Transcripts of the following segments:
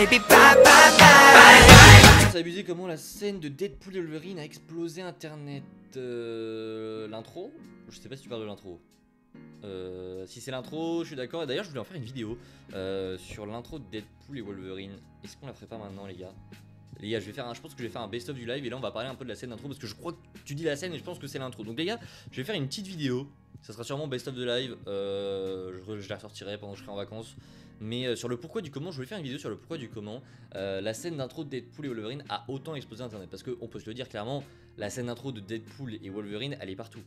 baby, bye, bye, bye. C'est abusé comment la scène de Deadpool et Wolverine a explosé internet. L'intro, je sais pas si tu parles de l'intro. Si c'est l'intro, je suis d'accord. Et d'ailleurs, je voulais en faire une vidéo sur l'intro de Deadpool et Wolverine. Est-ce qu'on la ferait pas maintenant, les gars? Les gars, je pense que je vais faire un best-of du live et là on va parler un peu de la scène d'intro parce que je crois que tu dis la scène et je pense que c'est l'intro. Donc les gars, je vais faire une petite vidéo. Ça sera sûrement best-of de live. Je la ressortirai pendant que je serai en vacances. Mais sur le pourquoi du comment, je voulais faire une vidéo sur le pourquoi du comment la scène d'intro de Deadpool et Wolverine a autant explosé internet. Parce qu'on peut se le dire clairement, la scène d'intro de Deadpool et Wolverine, elle est partout.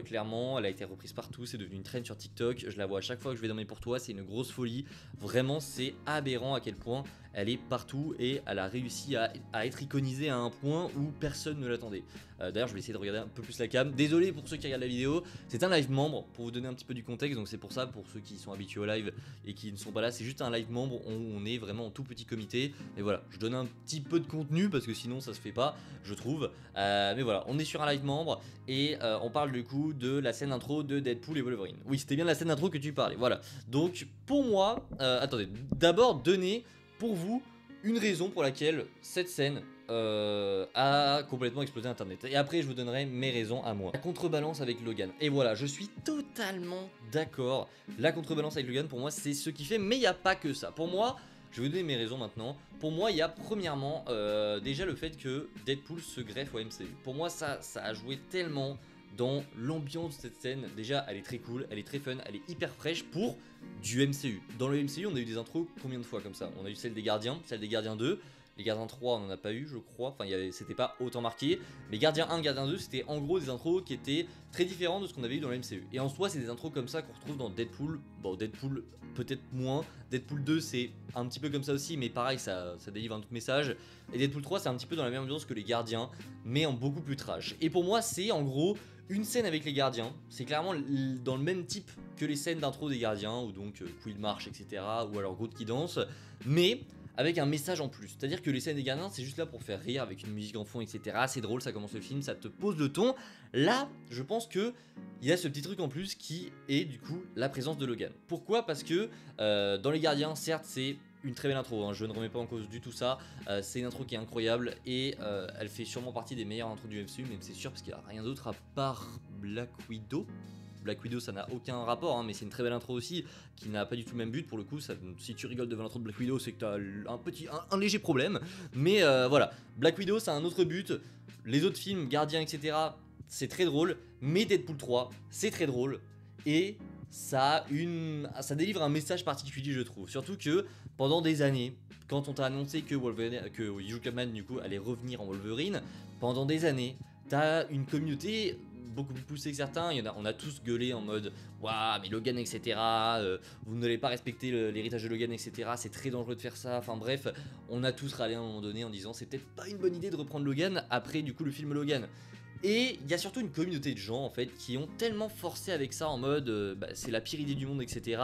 Clairement, elle a été reprise partout, c'est devenu une trend sur TikTok. Je la vois à chaque fois que je vais dans mes pour toi, c'est une grosse folie. Vraiment, c'est aberrant à quel point elle est partout et elle a réussi à être iconisée à un point où personne ne l'attendait. D'ailleurs, je vais essayer de regarder un peu plus la cam. Désolé pour ceux qui regardent la vidéo, c'est un live membre pour vous donner un petit peu du contexte. Donc c'est pour ça, pour ceux qui sont habitués au live et qui ne sont pas là, c'est juste un live membre où on est vraiment en tout petit comité. Et voilà, je donne un petit peu de contenu parce que sinon ça se fait pas, je trouve. Mais voilà, on est sur un live membre et on parle du coup de la scène intro de Deadpool et Wolverine. Oui, c'était bien la scène intro que tu parlais. Voilà. Donc pour moi, attendez, d'abord donnez pour vous une raison pour laquelle cette scène a complètement explosé internet. Et après je vous donnerai mes raisons à moi. La contrebalance avec Logan. Et voilà, je suis totalement d'accord. La contrebalance avec Logan pour moi c'est ce qui fait, mais il n'y a pas que ça. Pour moi, je vais vous donner mes raisons maintenant. Pour moi, il y a premièrement déjà le fait que Deadpool se greffe au MCU. Pour moi, ça a joué tellement dans l'ambiance de cette scène. Déjà, elle est très cool, elle est très fun, elle est hyper fraîche pour du MCU. Dans le MCU, on a eu des intros combien de fois comme ça? On a eu celle des Gardiens, celle des Gardiens 2. Les Gardiens 3, on n'en a pas eu, je crois. Enfin, c'était pas autant marqué. Mais Gardien 1, Gardien 2, c'était en gros des intros qui étaient très différents de ce qu'on avait eu dans le MCU. Et en soi, c'est des intros comme ça qu'on retrouve dans Deadpool. Bon, Deadpool, peut-être moins. Deadpool 2, c'est un petit peu comme ça aussi, mais pareil, ça délivre un autre message. Et Deadpool 3, c'est un petit peu dans la même ambiance que les Gardiens, mais en beaucoup plus trash. Et pour moi, c'est en gros une scène avec les Gardiens. C'est clairement dans le même type que les scènes d'intro des Gardiens, où donc Quill marche, etc. Ou alors Groot qui danse. Mais avec un message en plus, c'est-à-dire que les scènes des Gardiens c'est juste là pour faire rire avec une musique en fond, etc. C'est drôle, ça commence le film, ça te pose le ton. Là, je pense que il y a ce petit truc en plus qui est du coup la présence de Logan. Pourquoi? Parce que dans les Gardiens, certes, c'est une très belle intro, hein, je ne remets pas en cause du tout ça. C'est une intro qui est incroyable et elle fait sûrement partie des meilleures intros du MCU, même c'est sûr parce qu'il n'y a rien d'autre à part Black Widow. Black Widow ça n'a aucun rapport hein, mais c'est une très belle intro aussi qui n'a pas du tout le même but pour le coup. Si tu rigoles devant l'intro de Black Widow c'est que tu as un léger problème. Mais voilà, Black Widow ça a un autre but. Les autres films, Gardiens etc, c'est très drôle. Mais Deadpool 3 c'est très drôle et ça délivre un message particulier je trouve. Surtout que pendant des années, quand on t'a annoncé que Hugh Jackman du coup allait revenir en Wolverine, pendant des années t'as une communauté beaucoup plus poussé que certains, on a tous gueulé en mode waouh mais Logan etc, vous n'allez pas respecter l'héritage de Logan etc, c'est très dangereux de faire ça, enfin bref, on a tous râlé à un moment donné en disant c'est peut-être pas une bonne idée de reprendre Logan après du coup le film Logan. Et il y a surtout une communauté de gens en fait qui ont tellement forcé avec ça en mode c'est la pire idée du monde etc,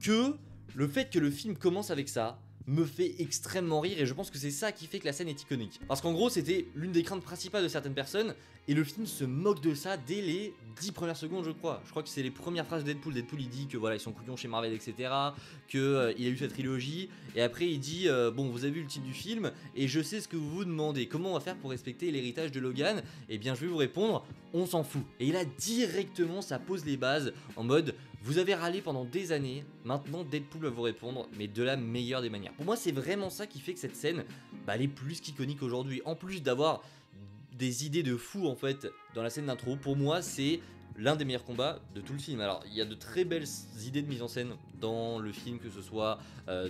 que le fait que le film commence avec ça me fait extrêmement rire et je pense que c'est ça qui fait que la scène est iconique. Parce qu'en gros c'était l'une des craintes principales de certaines personnes et le film se moque de ça dès les 10 premières secondes je crois. Je crois que c'est les premières phrases de Deadpool. Deadpool il dit que voilà ils sont couillons chez Marvel etc, que il a eu cette trilogie et après il dit bon vous avez vu le titre du film et je sais ce que vous vous demandez, comment on va faire pour respecter l'héritage de Logan? Et bien je vais vous répondre, on s'en fout. Et là directement ça pose les bases en mode vous avez râlé pendant des années, maintenant Deadpool va vous répondre, mais de la meilleure des manières. Pour moi, c'est vraiment ça qui fait que cette scène, elle est plus qu'iconique aujourd'hui. En plus d'avoir des idées de fou en fait dans la scène d'intro, pour moi, c'est l'un des meilleurs combats de tout le film. Alors, il y a de très belles idées de mise en scène dans le film, que ce soit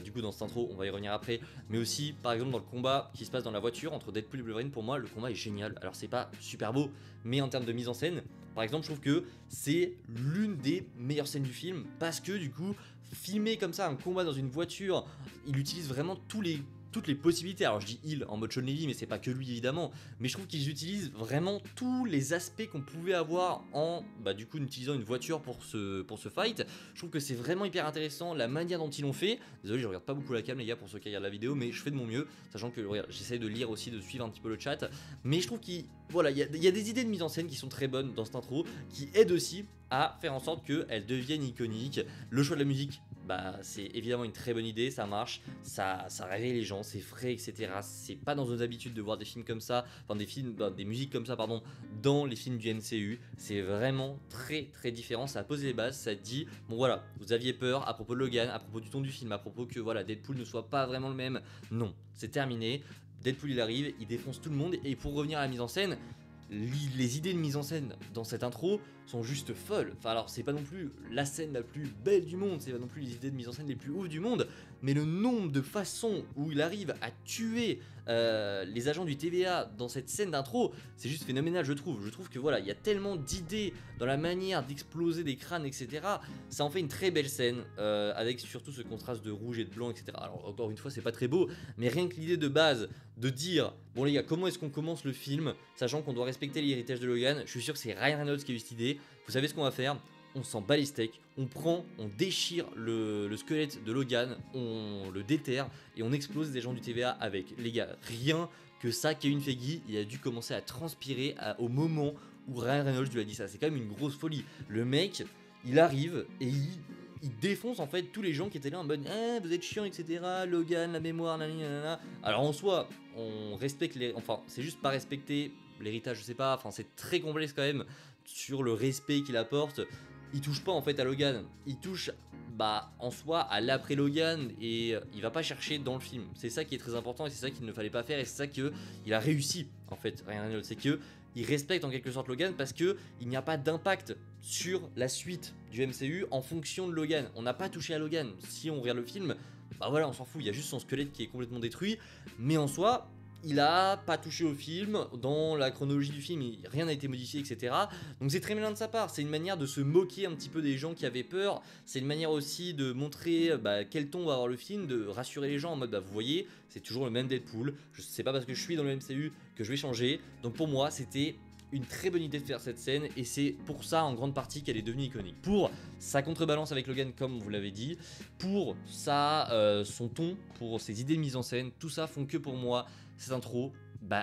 du coup dans cette intro, on va y revenir après, mais aussi par exemple dans le combat qui se passe dans la voiture entre Deadpool et Wolverine. Pour moi, le combat est génial. Alors, c'est pas super beau, mais en termes de mise en scène, par exemple, je trouve que c'est l'une des meilleures scènes du film parce que du coup, filmer comme ça un combat dans une voiture, il utilise vraiment toutes les possibilités. Alors je dis il en mode Sean Levy, mais c'est pas que lui évidemment, mais je trouve qu'ils utilisent vraiment tous les aspects qu'on pouvait avoir en du coup en utilisant une voiture pour ce fight. Je trouve que c'est vraiment hyper intéressant la manière dont ils l'ont fait. Désolé, je regarde pas beaucoup la cam les gars pour ceux qui regardent la vidéo, mais je fais de mon mieux, sachant que j'essaie de lire aussi, de suivre un petit peu le chat, mais je trouve qu'il voilà, il y a des idées de mise en scène qui sont très bonnes dans cette intro, qui aident aussi à faire en sorte qu'elle devienne iconique. Le choix de la musique, bah c'est évidemment une très bonne idée, ça marche, ça réveille les gens, c'est frais, etc. C'est pas dans nos habitudes de voir des films comme ça, enfin des films, des musiques comme ça, pardon, dans les films du MCU. C'est vraiment très très différent, ça pose les bases, ça dit, bon voilà, vous aviez peur à propos de Logan, à propos du ton du film, à propos que voilà, Deadpool ne soit pas vraiment le même. Non, c'est terminé. Deadpool il arrive, il défonce tout le monde, et pour revenir à la mise en scène, les idées de mise en scène dans cette intro sont juste folles. Enfin alors c'est pas non plus la scène la plus belle du monde, c'est pas non plus les idées de mise en scène les plus ouf du monde, mais le nombre de façons où il arrive à tuer les agents du TVA dans cette scène d'intro, c'est juste phénoménal je trouve. Je trouve que voilà, il y a tellement d'idées dans la manière d'exploser des crânes, etc. Ça en fait une très belle scène, avec surtout ce contraste de rouge et de blanc, etc. Alors encore une fois c'est pas très beau, mais rien que l'idée de base de dire, bon les gars, comment est-ce qu'on commence le film, sachant qu'on doit respecter l'héritage de Logan, je suis sûr que c'est Ryan Reynolds qui a eu cette idée. Vous savez ce qu'on va faire? On s'en bat les steaks, on prend, on déchire le squelette de Logan, on le déterre et on explose des gens du TVA avec. Les gars, rien que ça, Kevin Feige, il a dû commencer à transpirer au moment où Ryan Reynolds lui a dit ça. C'est quand même une grosse folie. Le mec, il arrive et il défonce en fait tous les gens qui étaient là en mode vous êtes chiant, etc. Logan, la mémoire, nanana. Alors en soi, on respecte les. Enfin, c'est juste pas respecter l'héritage, je sais pas. Enfin, c'est très complexe quand même sur le respect qu'il apporte. Il touche pas en fait à Logan, il touche en soi à l'après Logan et il va pas chercher dans le film. C'est ça qui est très important et c'est ça qu'il ne fallait pas faire et c'est ça qu'il a réussi en fait. Ryan Reynolds, c'est que il respecte en quelque sorte Logan parce que il n'y a pas d'impact sur la suite du MCU en fonction de Logan. On n'a pas touché à Logan. Si on regarde le film, bah voilà, on s'en fout. Il y a juste son squelette qui est complètement détruit, mais en soi, il a pas touché au film, dans la chronologie du film, rien n'a été modifié, etc. Donc c'est très malin de sa part, c'est une manière de se moquer un petit peu des gens qui avaient peur, c'est une manière aussi de montrer quel ton va avoir le film, de rassurer les gens en mode vous voyez, c'est toujours le même Deadpool, je sais pas parce que je suis dans le MCU que je vais changer, donc pour moi c'était une très bonne idée de faire cette scène et c'est pour ça en grande partie qu'elle est devenue iconique. Pour sa contrebalance avec Logan comme vous l'avez dit, pour son ton, pour ses idées de mise en scène, tout ça font que pour moi cette intro,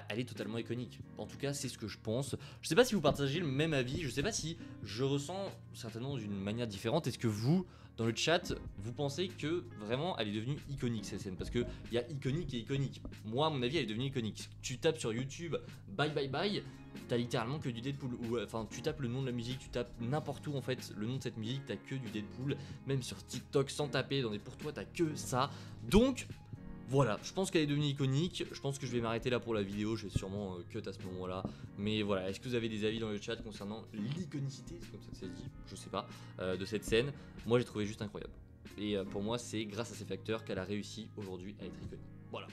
elle est totalement iconique. En tout cas, c'est ce que je pense. Je sais pas si vous partagez le même avis, je sais pas si je ressens certainement d'une manière différente. Est-ce que vous, dans le chat, vous pensez que vraiment elle est devenue iconique cette scène? Parce qu'il y a iconique et iconique. Moi, à mon avis, elle est devenue iconique. Tu tapes sur YouTube, bye bye bye, t'as littéralement que du Deadpool. Ou enfin, tu tapes le nom de la musique, tu tapes n'importe où en fait le nom de cette musique, t'as que du Deadpool. Même sur TikTok, sans taper dans des pour toi, t'as que ça. Donc, voilà, je pense qu'elle est devenue iconique, je pense que je vais m'arrêter là pour la vidéo, je vais sûrement cut à ce moment-là. Mais voilà, est-ce que vous avez des avis dans le chat concernant l'iconicité, c'est comme ça que ça se dit, je sais pas, de cette scène? Moi j'ai trouvé juste incroyable. Et pour moi c'est grâce à ces facteurs qu'elle a réussi aujourd'hui à être iconique. Voilà.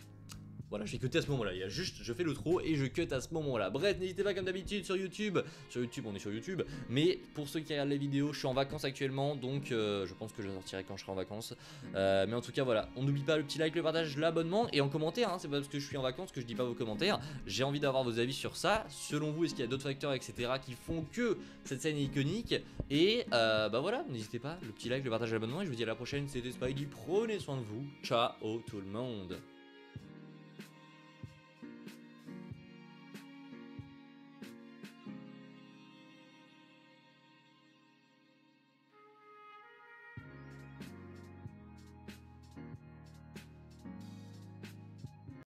Voilà, je vais cutter à ce moment-là, il y a juste, je fais l'outro et je cut à ce moment-là. Bref, n'hésitez pas comme d'habitude sur YouTube, on est sur YouTube, mais pour ceux qui regardent les vidéos, je suis en vacances actuellement, donc je pense que je la sortirai quand je serai en vacances. Mais en tout cas, voilà, on n'oublie pas le petit like, le partage, l'abonnement, et en commentaire, c'est pas parce que je suis en vacances que je dis pas vos commentaires, j'ai envie d'avoir vos avis sur ça. Selon vous, est-ce qu'il y a d'autres facteurs, etc. qui font que cette scène est iconique? Et voilà, n'hésitez pas, le petit like, le partage, l'abonnement, et je vous dis à la prochaine, c'était Spidey, prenez soin de vous, ciao tout le monde.